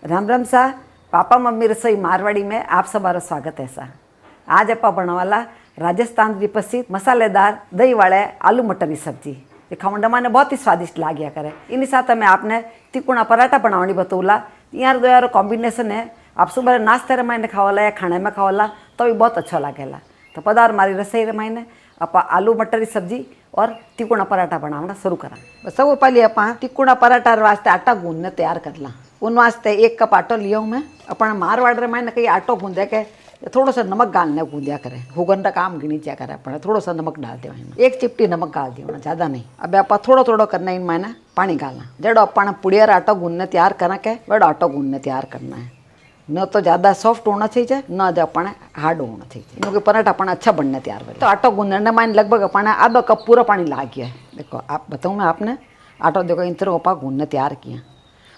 राम राम सा papa mummy रसोई मारवाड़ी में आप सबारो स्वागत है सा। आज आप बनावाला राजस्थान की प्रसिद्ध मसालेदार दही वाले आलू मटर की सब्जी। ये खावंडा माने बहुत ही स्वादिष्ट लाग्या करे। इन साथ मैं आपने तिकोना पराठा बनावनी बतौला। यार दो यार कॉम्बिनेशन है, आप सुबह नाश्ते रमाइने खावाला या खाने में खावाला तो भी बहुत अच्छा लागेला। तो पदार मारी रसोई रमाइने आप आलू मटर की सब्जी और तिकोना पराठा बनाना शुरू करा। सब पहले आप तिकोना पराठा वास्ते आटा गूंदने तैयार कर ला। उन वास्ते 1 कप आटो लिया हूँ मैं। अपन मारवाड़ रे मैंने कहीं आटो गूंदे के थोड़ा सा नमक डालने गूंदिया करे, हुगन का काम गिनी क्या करे अपन थोड़ा सा नमक डाल दिया, 1 चिपटी नमक डाल दिया, ज़्यादा नहीं। अब आप थोड़ा थोड़ा करना इन मैंने पानी डालना। जड़ो अपन पुड़िया आटो गूंदने तैयार करा के बड़ा आटो गूंदने तैयार करना है। न तो ज़्यादा सॉफ्ट होना चाहिए न जो अपन हार्ड होना चाहिए, क्योंकि पराठा अपन अच्छा बनने तैयार करे। तो आटो गूंदने में लगभग अपन आधा कप पूरा पानी ला गया है। देखो आप बताऊँ मैं आपने आटो देखो इन तरह अपा गूंदने तैयार किया।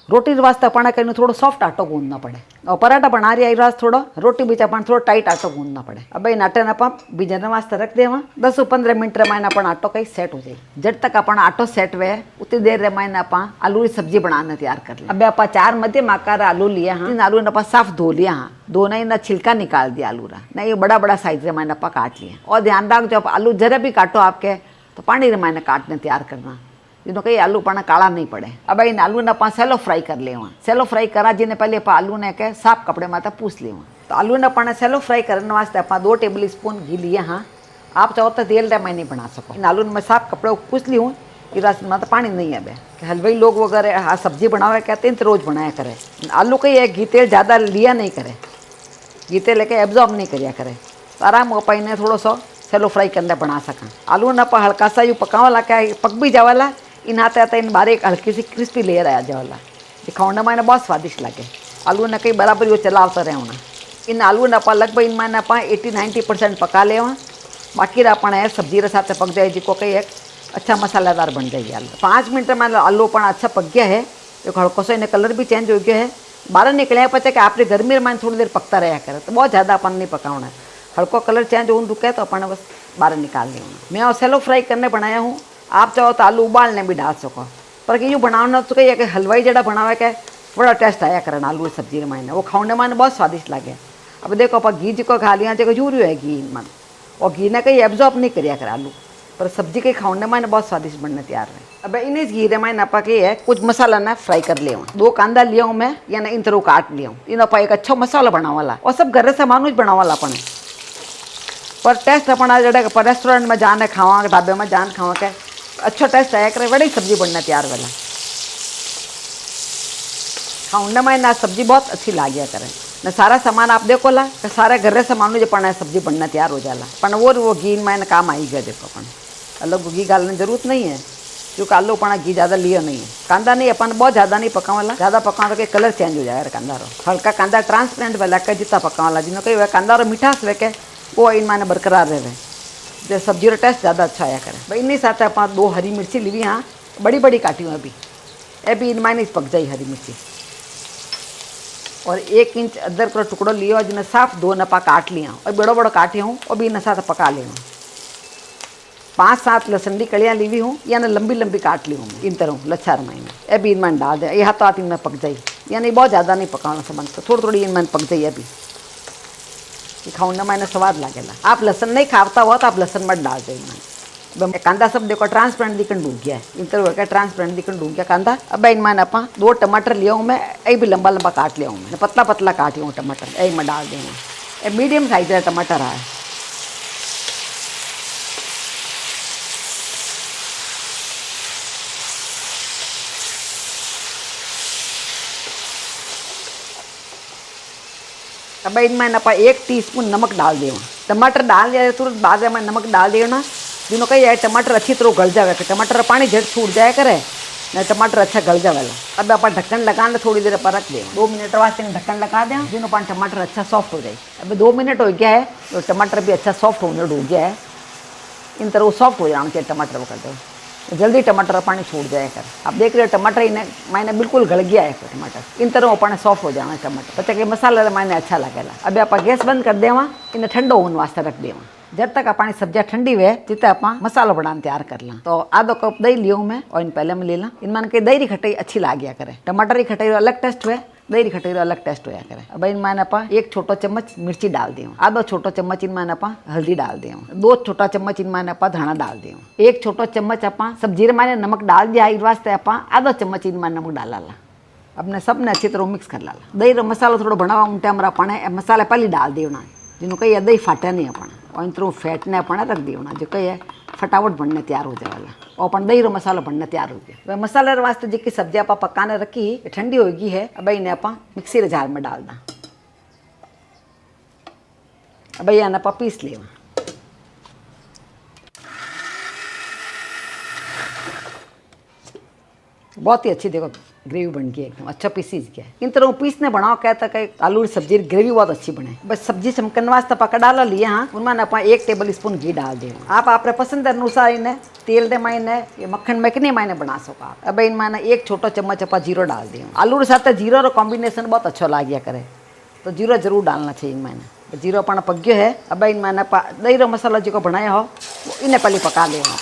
रोटी वास्ते अपन कहीं थोड़ा सॉफ्ट आटो गूंदना पड़े और पराठा बना रही आई थोड़ा रोटी बीच अपन थोड़ा टाइट आटो गूंदना पड़े। अब इन आटे ने आप बीजने वास्ते रख देवा। 10-15 मिनट रमाइने अपन आटो कहीं सेट हो जाए। जब तक अपन आटो सेट हुए उतनी देर रमाइने अपन आलू की सब्जी बनाने तैयार कर लिया। अब आप 4 मध्यम आकार आलू लिया। हाँ, इन आलू ने अपन साफ धो लिया। हाँ, धोना ही ना छिलका निकाल दिया आलू रा ना, ये बड़ा बड़ा साइज रमाइने अपन काट लिया। और ध्यान रख जो आलू जरा भी काटो आपके तो पानी रमाइने काटने तैयार करना, जिन्हों कहीं आलू पाना काला नहीं पड़े। अब इन आलू ने अपन सेलो फ्राई कर ले। सेलो फ्राई करा जिन्हें पहले आप आलू ने के साफ कपड़े माता पूछ ले। तो आलू ने अपन सेलो फ्राई करने वास्ते अपन 2 टेबल स्पून घी लिया। हाँ, आप चाहो तो तेल मैं नहीं बना सको। इन आलू ने मैं साफ कपड़े पूछ ली हूँ कि रस में तो पानी नहीं है। कि हलवाई लोग वगैरह हाँ सब्जी बनावे कहते हैं तो रोज़ बनाया करे। आलू का ये घी तेल ज़्यादा लिया नहीं करे, घी तेल लेके एब्जॉर्ब नहीं करिया करे, तो आराम हो पाई थोड़ा सा सेलो फ्राई करने बना सका। आलू ने अपन हल्का सा यूँ पकावाला क्या पक भी जावाला। इन आते आते इन बारे एक हल्की सी क्रिस्पी लेयर आ जावाला। ये खाने मैंने बहुत स्वादिष्ट लगे। आलू ने कहीं बराबर यो चलावता रहे होना। इन आलू ने अपन लगभग इन मैंने अपन 80-90% पका ले। बाकी अपन है सब्जी रे साथ पक जाए जिको कहीं एक अच्छा मसालेदार बन जाएगी। आलू 5 मिनट में आलू अपन अच्छा पक गया है। एक हल्को सा इन्हें कलर भी चेंज हो गया है। बाहर निकले पचे कि आपने गर्मी में थोड़ी देर पकता रहा करे, तो बहुत ज़्यादा अपन नहीं पकाना है। हल्को कलर चेंज हो रुके तो अपन बस बाहर निकाल लेना। मैं और सेलो फ्राई करने बनाया हूँ। आप चाहो तो आलू उबालने भी डाल सको, पर कि यूँ बनाना तो कहीं हलवाई जड़ा बनावे के बड़ा टेस्ट आया करना आलू की सब्जी मायने वो खाने माने बहुत स्वादिष्ट लगे। अब देखो आप घी जो खा लिया जो यूरियो है घी मन, और घी ने कहीं एब्जॉर्ब नहीं करिया कर आलू, पर सब्जी के खाने माने बहुत स्वादिष्ट बनने तैयार है। अब इन घी रे मायने आप है कुछ मसाला ना फ्राई कर लिया। 2 कांदा लिया हूँ मैं, या ना इन तरह काट लिया हूँ। इन आप एक अच्छा मसाला बनावाला और सब घर सामान बनावाला अपन, पर टेस्ट अपना जड़े पर रेस्टोरेंट में जाने खावा ढाबे में जान खावा के अच्छा टेस्ट आया करे। बड़ी सब्जी बनना तैयार वाला खाऊंडा में ना सब्जी बहुत अच्छी लागिया करे ना। सारा सामान आप देखो ला तो सारे घर सामान जो पड़ा सब्जी बनना तैयार हो जाला। पर वो घी में काम आई गया। देखो अपन अलग घी डालने जरूरत नहीं है, क्योंकि आलू अपना घी ज़्यादा लिया नहीं है। कांदा नहीं अपन बहुत ज़्यादा नहीं पकावाला, ज़्यादा पकावा तो कलर चेंज हो जाएगा कांदा रो। हल्का कांदा ट्रांसपेरेंट वाला के जितना पकावाला जिन्होंने कहीं कांदा रो मिठास वे के वो इन माने बरकरार रहे, जो सब्जी का टेस्ट ज़्यादा अच्छा आया करे। भाई इन्हीं साथ आप 2 हरी मिर्ची ली। हाँ, बड़ी बड़ी काटी हूँ अभी इन मायने पक जाई हरी मिर्ची। और 1 इंच अदरक का टुकड़ो लियो जिन्हें साफ 2 नपा काट लिया और बड़ो बड़ो काटी हूँ और भी इन साथ पका लिया। 5-7 लहसुन की कलियाँ ली हूँ, या ना लंबी लंबी काट ली हूँ इन तरह लच्छार मायने। अभी इन मन डाल दे, ये हाथों हाथ इनमें पक जाई, यानी बहुत ज़्यादा नहीं पकाना सामान, तो थोड़ी थोड़ी इन मन पक जाइए। अभी खाने मैंने स्वाद लगेगा। आप लहसन नहीं खाता हुआ तो आप लहसन मत डाल दे। कांदा सब देखो ट्रांसपेरेंट दिखन डूब गया है, इन तरह ट्रांसपेरेंट दिखन डूब गया कांदा। अब इन मैंने अपा 2 टमाटर लिया हूँ मैं, यही भी लंबा लंबा काट लिया हूँ मैं, पतला पतला काटी हूँ टमाटर, यही मैं डाल दूँगा। मीडियम साइज का टमाटर है। अब इनमें नपा 1 टीस्पून नमक डाल देना। टमाटर डाल दिया तुरंत बाद में नमक डाल देना, जिन्हों कहीं टमाटर अच्छी तरह गल जाए। टमाटर पानी झट छूट जाए करे ना, टमाटर अच्छा गल जाएगा। अब आप ढक्कन लगाने थोड़ी देर पर रख दें, 2 मिनट वास्ते ढक्कन लगा दें, जिन्हों पानी टमाटर अच्छा सॉफ्ट हो जाए। अब 2 मिनट हो गया है तो टमाटर भी अच्छा सॉफ्ट होने डूब गया है। इन तरह सॉफ्ट हो जाना चाहिए टमाटर वो कर दो, जल्दी टमाटर पानी छूट जाए कर। आप देख रहे हो टमाटर इन्हें मैंने बिल्कुल गल गया है टमाटर, इन तरह पानी सॉफ्ट हो जाना टमाटर, बच्चे के मसाला मैंने अच्छा लगेगा। अब आप गैस बंद कर देवा, इन्हें ठंडो होने वास्ते रख देवा। जब तक अपनी सब्जियां ठंडी हुए जितने आप मसाला बनाने तैयार कर ला। तो आधो कप दही लियो मैं और इन पहले में ले ला। इन मान के दही की खटाई अच्छी लागिया करे, टमाटर की खटाई अलग टेस्ट हुए, दही री खटेरी अलग टेस्ट होया करे। अब इनमें आप एक छोटो चम्मच मिर्ची डाल दियो, आधो छोटो चम्मच इनमें आप हल्दी डाल दियो, 2 छोटा चम्मच इनमें आप धाना डाल दियो, 1 छोटो चम्मच आप सब्जी रे माने नमक डाल दिया, इस वास्ते आप आधो चम्मच इनमें नमक डाला ला। अपने सबने अच्छी तरह मिक्स कर ला। दही रो मसालो थोड़ा बनावा उन टाइम अपने मसाला पहले डाल दियो ना, जिन्हों कही दही फाटे नहीं अपन और इन तरह फैटने अपने रख दियो ना, जो कही है फटाफट बनने तैयार हो जाएगा और अपन दही रो मसाला बनने तैयार हो गया। वह मसाले वास्ते जी सब्जी आप पकाने रखी ठंडी होगी है, अब इन्हें आप मिक्सी रे जार में डाल दा। अब ये आप पीस लेवा। बहुत ही अच्छी देखो ग्रेवी बन गई एकदम अच्छा पीसी गया। इन तरह पीसने बनाओ कहता कि आलू की सब्जी ग्रेवी बहुत अच्छी बने। बस सब्जी चमकने वास्ते पका डाला लिया हाँ, उनमें आप 1 टेबल स्पून घी डाल दें। आप अपने पसंद अनुसार इन्हें तेल दे मायने ये मक्खन में कितने मायने बना सको आप। अब इनमें 1 छोटो चम्मच आप जीरो डाल दें। आलू के साथ जीरो रो कॉम्बिनेशन बहुत अच्छा लगे करे, तो जीरो जरूर डालना चाहिए इनमें। जीरो अपना पक गयो है। अब इनमें दही रो मसाला जो बनाया हो इन्हें पहले पका लेना।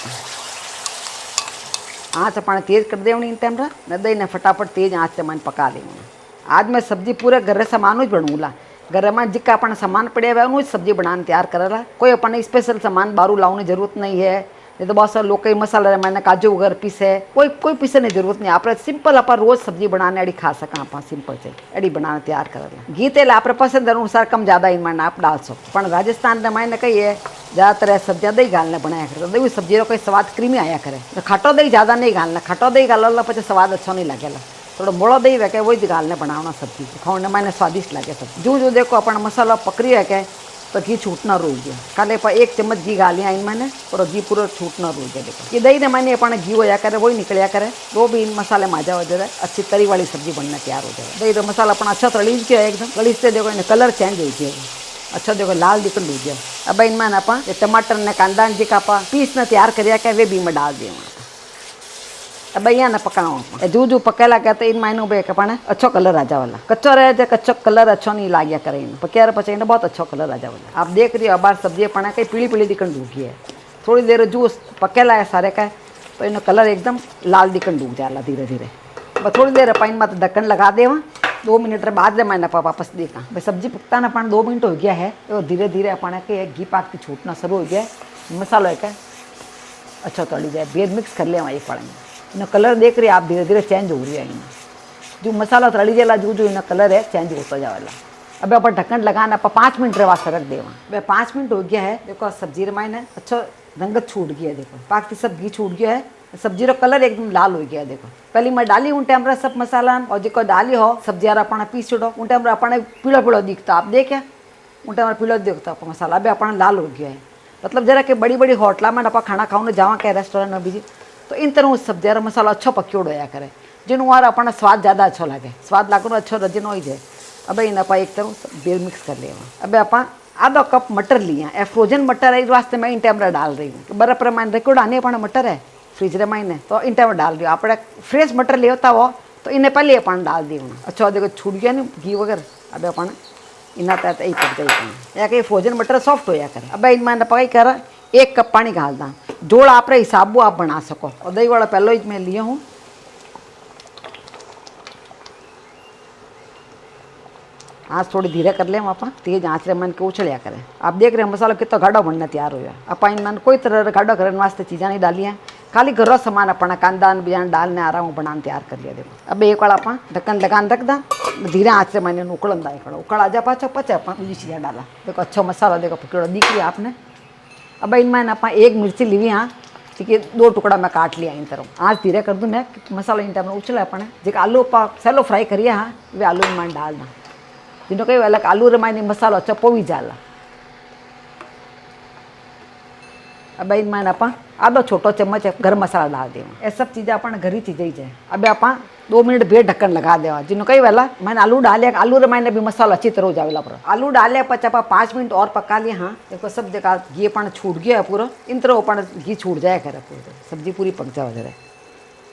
आँच अपने तेज कर देवनी इन टाइम न दही ने फटाफट तेज आँच से मैंने पका लेना। आज मैं सब्जी पूरे घर सामान ही बनूला, घर में जिक्का अपना सामान पड़े हुआ है सब्जी बनाने तैयार करेला। कोई अपने स्पेशल सामान बारू लाने जरूरत नहीं है। नहीं तो बहुत सारे लोग कई मसाला मैंने काजू वगैरह पीसे, कोई पीसे नहीं जरूरत नहीं। आप सिंपल आप रोज सब्जी बनाने अड़ी खा सका आप सिंपल से अड़ी बनाने तैयार करेला। घी तेल आप पसंद अनुसार कम ज़्यादा इनमें आप डाल सको। पर राजस्थान में मैंने कही है ज़्यादातर सब्जियाँ दही घालने बनाया करे, दही सब्जी कोई स्वाद क्रीमी आया करे। तो खटो दही ज़्यादा नहीं घालना, खटो दही घाल पे स्वाद अच्छा नहीं लगेगा। थोड़ा मोड़ो दही वह वही घालने बनावना सब्जी खाने मैंने स्वादिष्ट लगे सब। जो देखो अपना मसाला पकड़ी है क्या तो घी छूटना रुक गया। खाली पर 1 चम्मच घी गालियाँ इन मैंने और घी पूरा छूटना रुक गया। देखो ये दही ने मैंने अपना घी होया करे वही निकलिया करे, वो भी इन मसाले माजा हो जाए अच्छी तरी वाली सब्जी बनना तैयार हो जाए। दही तो मसाला अपना अच्छा तलीज गया एकदम गलीज से। देखो इन्हें कलर चेंज हो गया अच्छा, देखो लाल दिखन हो गया। अब इनमें आप टमाटर ने कांदा जी का पीस ने तैयार कर वे भी मैं डाल दिए। अब यहाँ ना पकाओ जू पकेला कहते इन मायनों पे अपने अच्छो कलर आ जावाला। कच्चो रहे जाए कच्चो कलर अच्छो नहीं लाग्या करे, इन पकिया पचे इन्हें बहुत अच्छो कलर आ जावाला। आप देख रही हो अबार सब्जी अपने कहीं पीली पीली दिखन डूबी है। थोड़ी देर जूस पकेला है सारे का तो इन्हें कलर एकदम लाल दिखन डूब जाला धीरे धीरे। बस थोड़ी देर अपन मत ढक्कन लगा देवा, 2 मिनट बाद मैंने वापस देखा भाई सब्जी पकता ना अपन 2 मिनट हो गया है। तो धीरे धीरे अपने के घी पाक की छूटना शुरू हो गया है। मसाला है अच्छा तली जाए बेद मिक्स कर ले वही पड़ेंगे। इन्हें कलर देख रही आप धीरे धीरे चेंज हो रही है। इन्हें जो मसाला तली जाला जो इन्हें कलर है चेंज होता जाएगा। अब अपन ढक्कन लगाना आप 5 मिनट वास्ते रख देवा। वह 5 मिनट हो गया है। देखो सब्जी रमाइने अच्छा रंगत छूट गया है। देखो पाकती सब घी छूट गया है, सब्जी रो कलर एकदम लाल हो गया है। देखो पहले मैं डाली उन टाइम सब मसाला और जो डाली हो सब्जी अपना पीस छोड़ो उन टाइम अपने पीला पीला दिखता। आप देखे उन टाइम पीला दिखता मसाला अभी अपना लाल हो गया है। मतलब जरा कि बड़ी बड़ी होटल में आप खाना खाने जावा क्या रेस्टोरेंट में भी तो इन तरह सब्जी मसाला अच्छा पक्योड़ होया करे जिन अपना स्वाद ज़्यादा अच्छा लगे। स्वाद लागू अच्छो रजन हो जाए। अब इन आप एक तरह बेल मिक्स कर लेवा। अब आप आधो कप मटर लिया है, फ्रोजन मटर है इस वास्ते मैं इन टाइम डाल रही हूँ। बर्फ मैंने रिकॉर्ड आने अपना मटर है फ्रिज रे मायने तो इन टाइम डाल दियो। आप फ्रेश मटर ले होता हो तो इन्हें पहले अपन डाल दियो। अच्छा देखो छूट गया नहीं घी वगैरह। अब अपन इन्हें तहत यही पक जाए या कि फ्रोजन मटर सॉफ्ट होया करे। अब इन मैंने पकाई कर 1 कप पानी घाल दा। जोड़ आप हिसाब आप बना सको। और दही वाला पहले ही मैं लिया हूँ। आँच थोड़ी धीरे कर ले आप तेज आँच रे मन के उछलिया करें। आप देख रहे हैं मसाला कितना गाढ़ा बनना तैयार हो गया। आप इन कोई तरह गाढ़ा करने वास्ते चीज़ा नहीं डाली हैं, खाली घर सामान अपना कांदा बिजान डालने आ रहा हूँ बनाने तैयार कर लिया। देखो अब एक वाला आप ढक्कन लगान रख दा धीरे आँच से मैंने उकड़न दा उकड़ आ जा पाछो पचे अपन दूसरी चीज़ा डाला। देखो अच्छा मसाला देखो पकड़ा दिख रही आपने। अब इनमें आप 1 मिर्ची ली हाँ ठीक है 2 टुकड़ा मैं काट लिया। इन तरह आँच धीरे कर दूँ मैं मसाला इन टाइम उछला अपने जो आलू सेलो फ्राई करिए हाँ वे आलू में डाल दा। जिन्हों कई अलग आलू रमाइने मसालो अच्छा पोवी जाला। अब इनमें आप आधो छोटो चम्मच गरम मसाला डाल दें। ये सब चीज़ें अपन घर ही चीज़ें ही है। अब आप 2 मिनट बेर ढक्कन लगा देवा। जिन्हों कई वाला मैंने आलू डाले आलू रमाइने भी मसाला अच्छी तरह हो जाएगा। पर आलू डाले पच आप 5 मिनट और पका लिए हाँ। देखो सब जगह घी अपन छूट गया है पूरा इन तरह अपन घी छूट जाए करे पूरी सब्जी पूरी पक जाए जरा।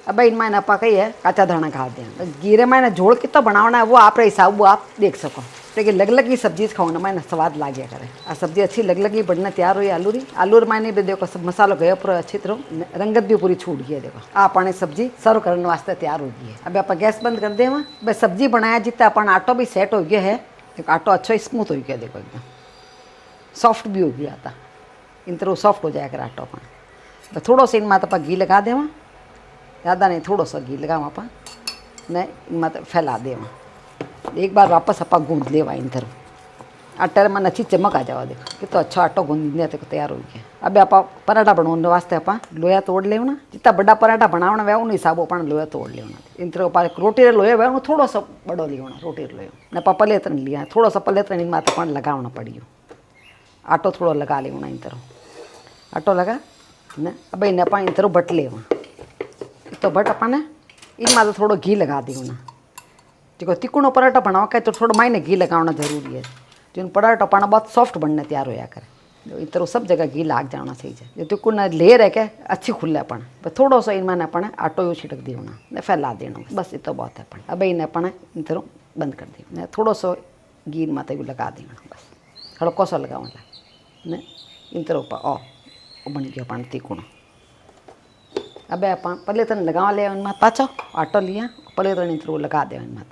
अब इनमें आप कही है काचा धना खा दें। घी रे मैंने झोल कितना बनाना है वो आप हिसाब वो आप देख सको। लेकिन लग लगी सब्जी खाने में स्वाद लाग्या करे। आ सब्जी अच्छी लग लगी बढ़ने तैयार हुई आलू री। आलू मायने भी देखो सब मसालो गयो पूरा अच्छी तरह, रंगत भी पूरी छूट गई है। देखो आप सब्जी सर्व करने वास्ते तैयार हो गई है। अब आप गैस बंद कर देवा। भाई सब्जी बनाया जितना अपन आटो भी सेट हो गया है। देखो आटो अच्छा स्मूथ हो गया, देखो एकदम सॉफ्ट भी हो गया था। इन तरह सॉफ्ट हो जाए कर आटो अपन। तो थोड़ा सा इनमें आप घी लगा देवा, ज़्यादा नहीं, थोड़ा सा घी लगावा अपन ने इनमें फैला देवा। एक बार वापस आप गूंद लेवा इन तरह। आटे में अच्छी चमक आ जावा। देखो कितना अच्छा आटो गूंदने तक तैयार हो गया। अब आप पराठा बनाने वास्ते आप लोया तोड़ लेना। जितना बड़ा पराठा बनाना वे उन हिसाब अपन लोया तोड़ लेना। इन तरह आप रोटी लोया वे थोड़ा सा बड़ो लेना रोटी लोयो ने पले तन लिया, थोड़ा सा पले तन इनमें अपन लगाना पड़ी। आटो थोड़ा लगा लेना इन तरह। आटो लगा ने अब इन्हें अपन इन तरह बट लेवा। तो बट अपन इनमें तो थोड़ा घी लगा देना। जो तिकोनो पराठा बनावा के तो थोड़ा मायने घी लगाना जरूरी है। जो पराठा पाना बहुत सॉफ्ट बनने तैयार होया करे। जो इन तरह सब जगह घी लाग जाना सही है। जो तिकोना लेयर है क्या अच्छी खुले अपन थोड़ा सा इनमें अपन आटो यू छिटक देना, फैला देना, बस इतना बहुत है अपन। अब इन्हें अपन इन तरह बंद कर देना। थोड़ा सा घी इनमें भी लगा देना, बस हल्को सा लगावा ने इन तरह ऊपर बन गया अपन तिकोना। अब अपन पहले तन लगा ले इनमें पाछो आटो लिया, पहले तन इन तरह लगा दे इनमें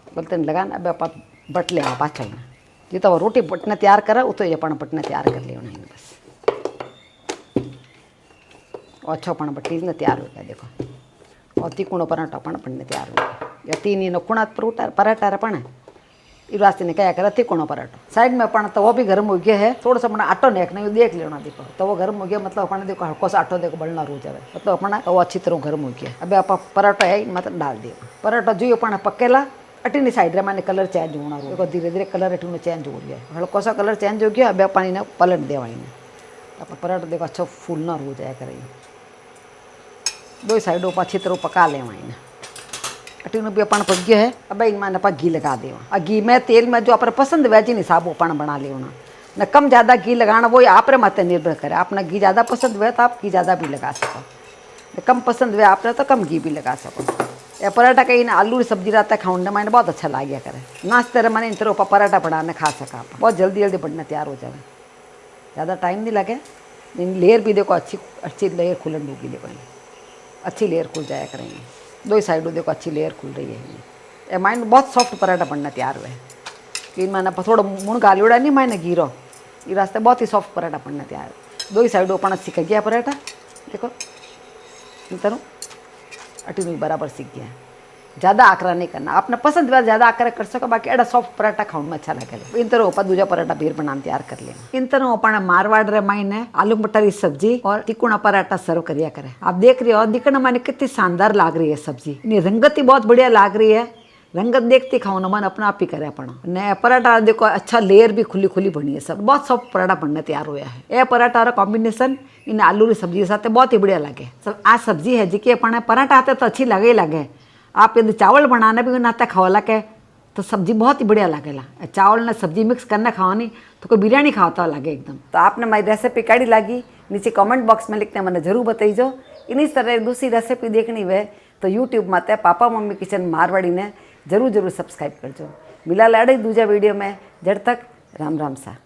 बोलते लगाना। अब आप बट ले पाछा जितना वो रोटी बटने तैयार करे उतो अपन बटने तैयार कर ले बस। अच्छा अपन बटी ने तैयार हो गया। देखो और तिकोनो पराठा अपन बनने तैयार हो गया। या तीन इन कुणा पराठा अपन इस वास्ते ने क्या करे तिकोनो पराठा। साइड में अपन तो वो भी गर्म हो गया है। थोड़ा सा अपना आटो नेकना देख लेना। देखो तो वो गर्म हो गया मतलब अपन देखो हल्को सा आटो देखो बढ़ना रो जाए मतलब अपना वो अच्छी तरह गर्म हो गया। अब आप पराठा है मतलब डाल दिया। पराठा जो अपन पकेला अटीनी साइड रे मैंने कलर चेंज होना रो। देखो धीरे धीरे कलर अटी चेंज हो गया, हल्को सा कलर चेंज हो गया। अब अपन इन्हें पलट देवा। इन्हें आप पराठा देखो अच्छा फूलना रो जाए करे। दो साइडों पर अच्छी तरह पका लेवा। इन्हें अटीनु भी अपन पक गया है। अब इनमें आप घी लगा देवा। और घी में तेल में जो अपन पसंद वे जिन हिसाब अपन बना लेना न। कम ज़्यादा घी लगाना वो आप मत निर्भर करे। आपने घी ज़्यादा पसंद हुआ तो आप घी ज़्यादा भी लगा सको, कम पसंद हुआ आपने तो कम घी भी लगा सको। या पराठा कहीं आलू की सब्जी रहता है खाने में बहुत अच्छा लगे करे। नाश्ते रे मैंने इन तरह पराठा बनाने खा सका। आप बहुत जल्दी जल्दी बनने तैयार हो जाए, ज़्यादा टाइम नहीं लगे। लेयर भी देखो अच्छी अच्छी लेयर खुलन होगी। देखो अच्छी लेयर खुल जाया करेंगे। दो ही साइडों देखो अच्छी लेयर खुल रही है। ये माइंड बहुत सॉफ्ट पराठा बनना तैयार हुआ है कि मैंने थोड़ा मुँह गालियोड़ा नहीं मैंने गिरो ये रास्ते बहुत ही सॉफ्ट पराठा बनना तैयार है। दो ही साइडों अपन सीख गया पराठा। देखो इन तरह अटी बराबर सीख गया। ज़्यादा आकरा नहीं करना, आपने पसंद हुआ ज़्यादा आकरा कर सको। बाकी एडा सॉफ्ट पराठा खाने में अच्छा लगे। इन तरह ऊपर दूजा पराठा फिर बनाना तैयार कर लेना। इन तरह अपन मारवाड़ रे मायने आलू मटर की सब्जी और तिकोना पराठा सर्व करिया करे। आप देख रहे हो दिखने माने कितनी शानदार लाग रही है सब्जी। इन्हें रंगत ही बहुत बढ़िया लाग रही है। रंगत देखते खाओ मन अपना आप ही करे अपन ने। पराठा देखो अच्छा लेयर भी खुली खुली बनी है। सब बहुत सॉफ्ट पराठा बनने तैयार हुआ है। यह पराठा कॉम्बिनेशन इन आलू की सब्जी के साथ बहुत ही बढ़िया लगे। सब आ सब्जी है जी कि अपन पराठा आते तो अच्छी लगे ही लगे। आप यदि चावल बनाना भी नाते खावा लगे तो सब्जी बहुत ही बढ़िया लगेला। चावल ने सब्जी मिक्स करना खावानी तो कोई बिरयानी खाता लगे एकदम। तो आपने मेरी रेसिपी कैडी लगी नीचे कमेंट बॉक्स में लिखते मैंने जरूर बताइजो। इन्हीं तरह दूसरी रेसिपी देखनी हुए तो यूट्यूब में पापा मम्मी किचन मारवाड़ी ने जरूर सब्सक्राइब करजो। मिला लाड़े दूजा वीडियो में। जब तक राम राम सा।